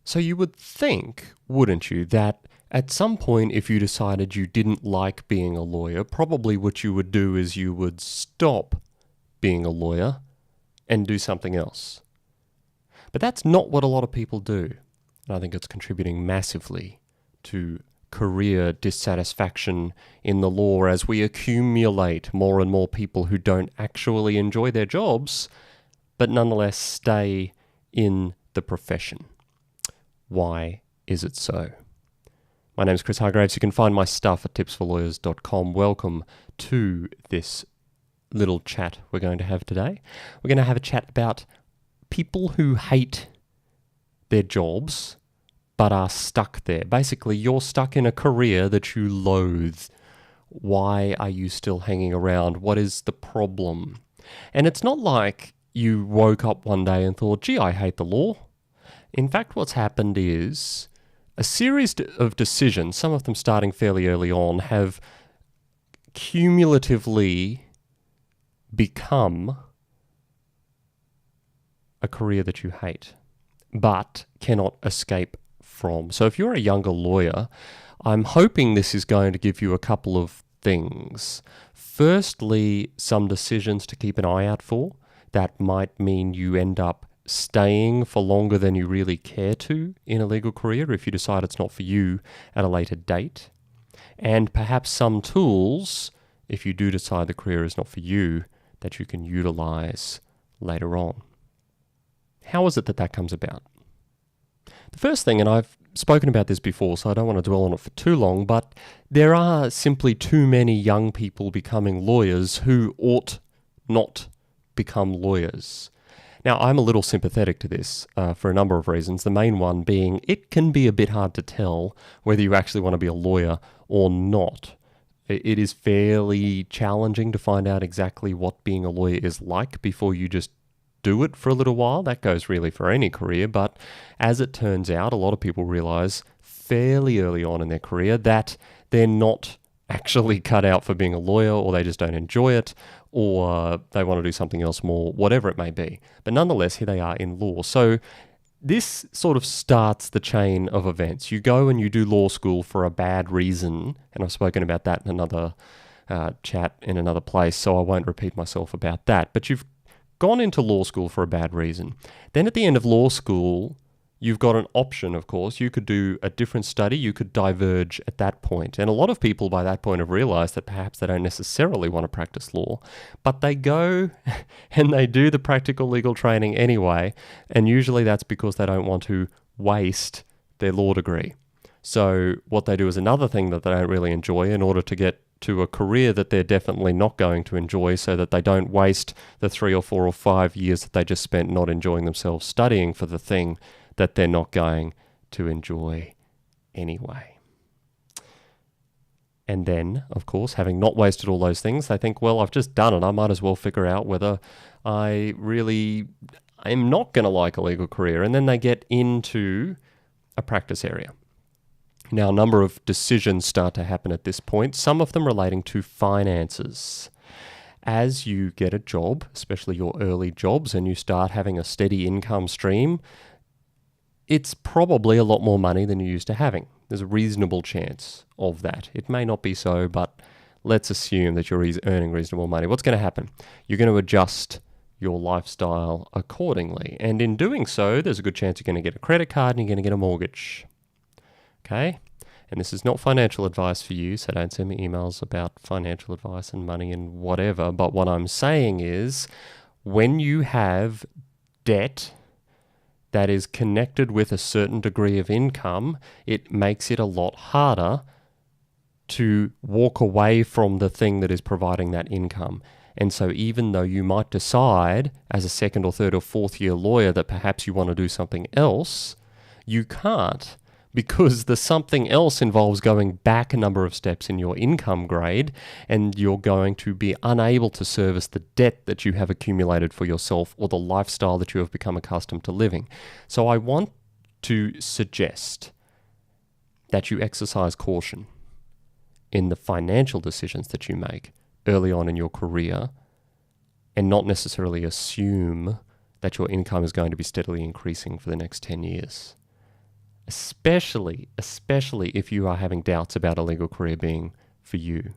So you would think, wouldn't you, that at some point, if you decided you didn't like being a lawyer, probably what you would do is you would stop being a lawyer and do something else. But that's not what a lot of people do. And I think it's contributing massively to career dissatisfaction in the law as we accumulate more and more people who don't actually enjoy their jobs, but nonetheless stay in the profession. Why is it so? My name is Chris Hargraves. You can find my stuff at tipsforlawyers.com. Welcome to this little chat we're going to have today. We're going to have a chat about people who hate their jobs but are stuck there. Basically, you're stuck in a career that you loathe. Why are you still hanging around? What is the problem? And it's not like you woke up one day and thought, gee, I hate the law. In fact, what's happened is a series of decisions, some of them starting fairly early on, have cumulatively become a career that you hate, but cannot escape from. So if you're a younger lawyer, I'm hoping this is going to give you a couple of things. Firstly, some decisions to keep an eye out for. That might mean you end up staying for longer than you really care to in a legal career if you decide it's not for you at a later date. And perhaps some tools, if you do decide the career is not for you, that you can utilize later on. How is it that that comes about? The first thing, and I've spoken about this before, so I don't want to dwell on it for too long, but there are simply too many young people becoming lawyers who ought not become lawyers. Now, I'm a little sympathetic to this for a number of reasons. The main one being it can be a bit hard to tell whether you actually want to be a lawyer or not. It is fairly challenging to find out exactly what being a lawyer is like before you just do it for a little while. That goes really for any career, but as it turns out, a lot of people realize fairly early on in their career that they're not actually cut out for being a lawyer, or they just don't enjoy it, or they want to do something else more, whatever it may be. But nonetheless, here they are in law. So this sort of starts the chain of events. You go and you do law school for a bad reason, and I've spoken about that in another chat in another place, so I won't repeat myself about that. But you've gone into law school for a bad reason. Then at the end of law school, you've got an option, of course. You could do a different study. You could diverge at that point. And a lot of people by that point have realized that perhaps they don't necessarily want to practice law, but they go and they do the practical legal training anyway. And usually that's because they don't want to waste their law degree. So what they do is another thing that they don't really enjoy in order to get to a career that they're definitely not going to enjoy, so that they don't waste the 3 or 4 or 5 years that they just spent not enjoying themselves studying for the thing that they're not going to enjoy anyway. And then, of course, having not wasted all those things, they think, well, I've just done it. I might as well figure out whether I really am not going to like a legal career. And then they get into a practice area. Now, a number of decisions start to happen at this point, some of them relating to finances. As you get a job, especially your early jobs, and you start having a steady income stream, it's probably a lot more money than you're used to having. There's a reasonable chance of that. It may not be so, but let's assume that you're earning reasonable money. What's going to happen? You're going to adjust your lifestyle accordingly. And in doing so, there's a good chance you're going to get a credit card and you're going to get a mortgage. Okay? And this is not financial advice for you, so don't send me emails about financial advice and money and whatever. But what I'm saying is, when you have debt that is connected with a certain degree of income, it makes it a lot harder to walk away from the thing that is providing that income. And so even though you might decide as a second or third or fourth year lawyer that perhaps you want to do something else, you can't, because the something else involves going back a number of steps in your income grade, and you're going to be unable to service the debt that you have accumulated for yourself or the lifestyle that you have become accustomed to living. So I want to suggest that you exercise caution in the financial decisions that you make early on in your career, and not necessarily assume that your income is going to be steadily increasing for the next 10 years. especially if you are having doubts about a legal career being for you.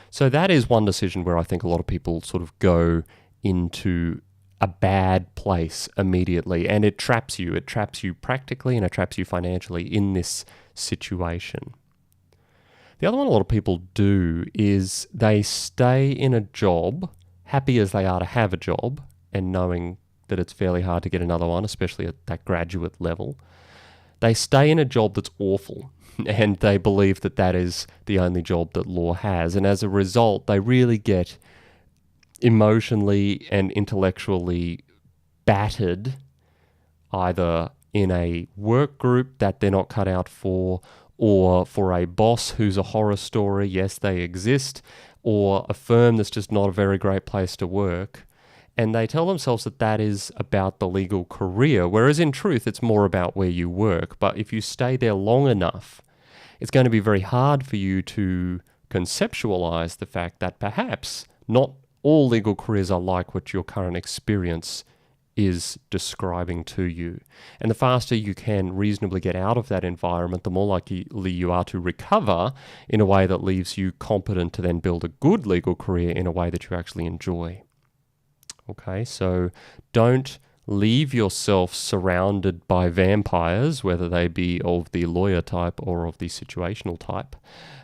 So that is one decision where I think a lot of people sort of go into a bad place immediately, and it traps you. It traps you practically and it traps you financially in this situation. The other one a lot of people do is they stay in a job, happy as they are to have a job, and knowing that it's fairly hard to get another one, especially at that graduate level. They stay in a job that's awful, and they believe that that is the only job that law has. And as a result, they really get emotionally and intellectually battered, either in a work group that they're not cut out for, or for a boss who's a horror story, yes, they exist, or a firm that's just not a very great place to work. And they tell themselves that that is about the legal career, whereas in truth, it's more about where you work. But if you stay there long enough, it's going to be very hard for you to conceptualize the fact that perhaps not all legal careers are like what your current experience is describing to you. And the faster you can reasonably get out of that environment, the more likely you are to recover in a way that leaves you competent to then build a good legal career in a way that you actually enjoy. Okay, so don't leave yourself surrounded by vampires, whether they be of the lawyer type or of the situational type,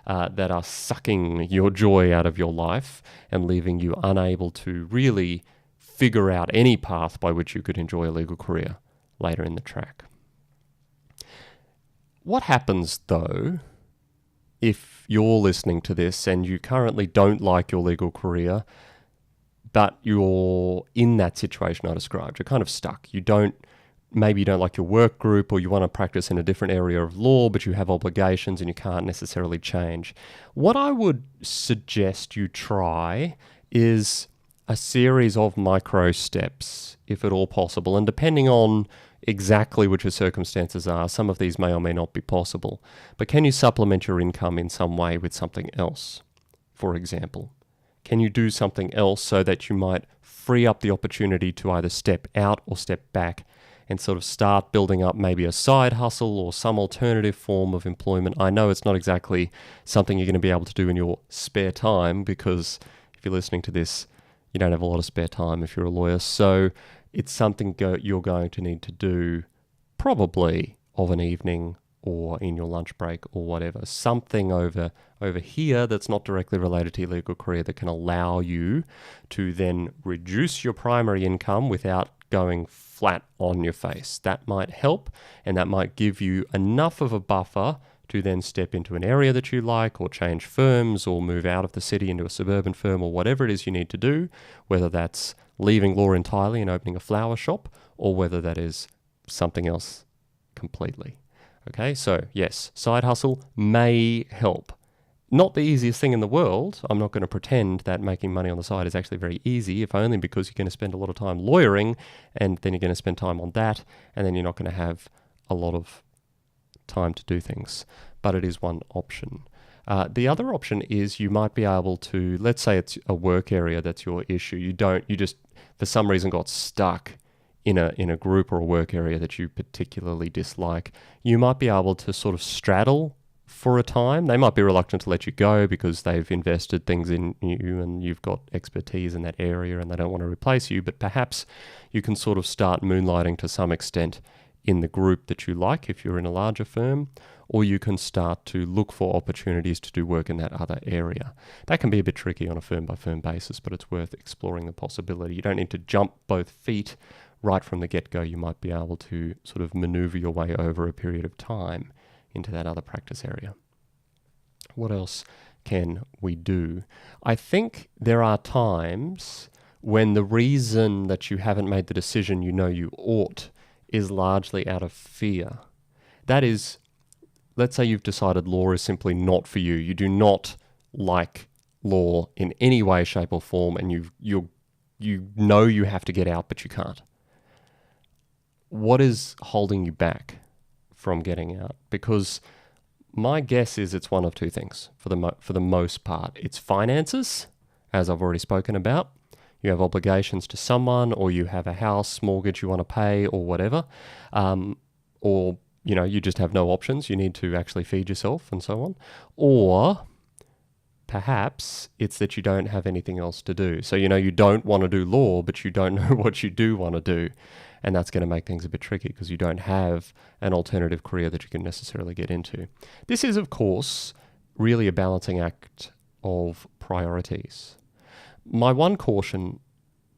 that are sucking your joy out of your life and leaving you unable to really figure out any path by which you could enjoy a legal career later in the track. What happens, though, if you're listening to this and you currently don't like your legal career, but you're in that situation I described? You're kind of stuck. Maybe you don't like your work group, or you want to practice in a different area of law, but you have obligations and you can't necessarily change. What I would suggest you try is a series of micro steps, if at all possible. And depending on exactly what your circumstances are, some of these may or may not be possible. But can you supplement your income in some way with something else? For example, can you do something else so that you might free up the opportunity to either step out or step back and sort of start building up maybe a side hustle or some alternative form of employment? I know it's not exactly something you're going to be able to do in your spare time, because if you're listening to this, you don't have a lot of spare time if you're a lawyer. So it's something you're going to need to do probably of an evening or in your lunch break or whatever. Something over here that's not directly related to your legal career that can allow you to then reduce your primary income without going flat on your face. That might help, and that might give you enough of a buffer to then step into an area that you like, or change firms, or move out of the city into a suburban firm, or whatever it is you need to do, whether that's leaving law entirely and opening a flower shop, or whether that is something else completely. Okay, so yes, side hustle may help. Not the easiest thing in the world. I'm not going to pretend that making money on the side is actually very easy, if only because you're going to spend a lot of time lawyering, and then you're going to spend time on that, and then you're not going to have a lot of time to do things. But it is one option. The other option is you might be able to, let's say it's a work area that's your issue. You just for some reason got stuck in a group or a work area that you particularly dislike. You might be able to sort of straddle for a time. They might be reluctant to let you go because they've invested things in you and you've got expertise in that area and they don't want to replace you, but perhaps you can sort of start moonlighting to some extent in the group that you like if you're in a larger firm, or you can start to look for opportunities to do work in that other area. That can be a bit tricky on a firm-by-firm basis, but it's worth exploring the possibility. You don't need to jump both feet right from the get-go. You might be able to sort of maneuver your way over a period of time into that other practice area. What else can we do? I think there are times when the reason that you haven't made the decision you know you ought is largely out of fear. That is, let's say you've decided law is simply not for you. You do not like law in any way, shape or form, and you know you have to get out, but you can't. What is holding you back from getting out? Because my guess is it's one of two things for the most part. It's finances, as I've already spoken about. You have obligations to someone, or you have a house mortgage you want to pay, or whatever. Or you just have no options. You need to actually feed yourself and so on. Or perhaps it's that you don't have anything else to do. So, you don't want to do law, but you don't know what you do want to do. And that's going to make things a bit tricky because you don't have an alternative career that you can necessarily get into. This is, of course, really a balancing act of priorities. My one caution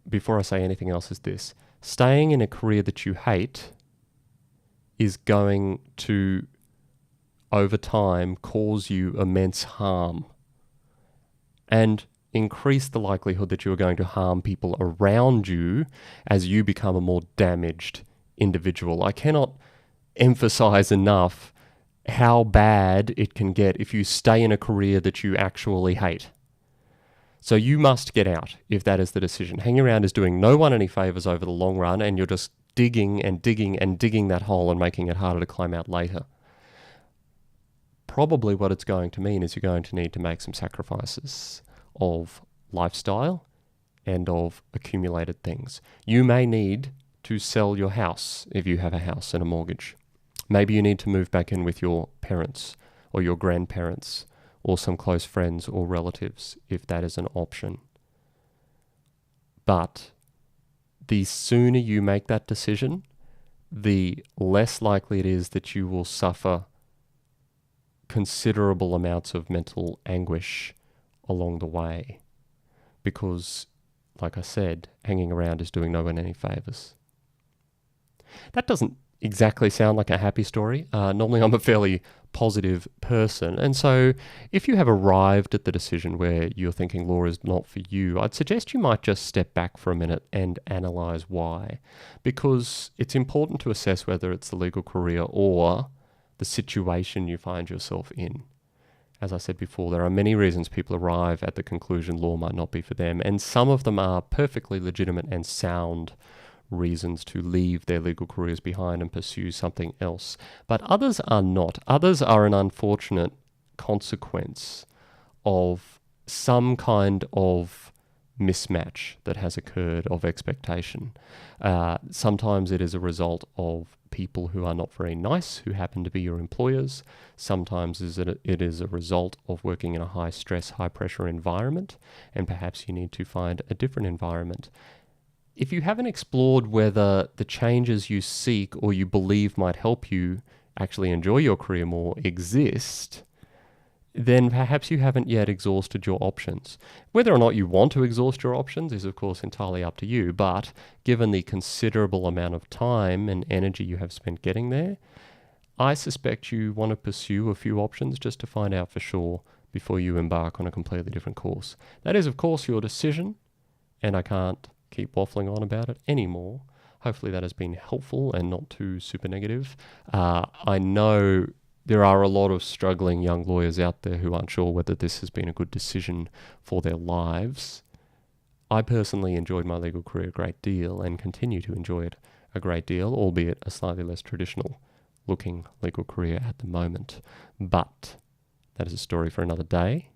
before I say anything else is this: staying in a career that you hate is going to, over time, cause you immense harm and increase the likelihood that you are going to harm people around you as you become a more damaged individual. I cannot emphasize enough how bad it can get if you stay in a career that you actually hate. So you must get out if that is the decision. Hanging around is doing no one any favors over the long run, and you're just digging and digging and digging that hole and making it harder to climb out later. Probably what it's going to mean is you're going to need to make some sacrifices of lifestyle and of accumulated things. You may need to sell your house if you have a house and a mortgage. Maybe you need to move back in with your parents or your grandparents or some close friends or relatives if that is an option. But the sooner you make that decision, the less likely it is that you will suffer considerable amounts of mental anguish along the way, because, like I said, hanging around is doing no one any favors. That doesn't exactly sound like a happy story. Normally I'm a fairly positive person, and so if you have arrived at the decision where you're thinking law is not for you, I'd suggest you might just step back for a minute and analyze why, because it's important to assess whether it's the legal career or the situation you find yourself in. As I said before, there are many reasons people arrive at the conclusion law might not be for them, and some of them are perfectly legitimate and sound reasons to leave their legal careers behind and pursue something else. But others are not. Others are an unfortunate consequence of some kind of mismatch that has occurred of expectation. Sometimes it is a result of people who are not very nice, who happen to be your employers. Sometimes it is a result of working in a high-stress, high-pressure environment, and perhaps you need to find a different environment. If you haven't explored whether the changes you seek or you believe might help you actually enjoy your career more exist, then perhaps you haven't yet exhausted your options. Whether or not you want to exhaust your options is, of course, entirely up to you, but given the considerable amount of time and energy you have spent getting there, I suspect you want to pursue a few options just to find out for sure before you embark on a completely different course. That is, of course, your decision, and I can't keep waffling on about it anymore. Hopefully that has been helpful and not too super negative. I know there are a lot of struggling young lawyers out there who aren't sure whether this has been a good decision for their lives. I personally enjoyed my legal career a great deal and continue to enjoy it a great deal, albeit a slightly less traditional looking legal career at the moment. But that is a story for another day.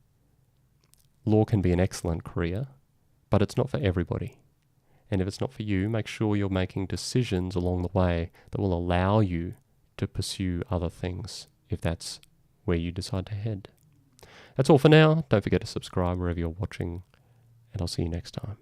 Law can be an excellent career, but it's not for everybody. And if it's not for you, make sure you're making decisions along the way that will allow you to pursue other things if that's where you decide to head. That's all for now. Don't forget to subscribe wherever you're watching, and I'll see you next time.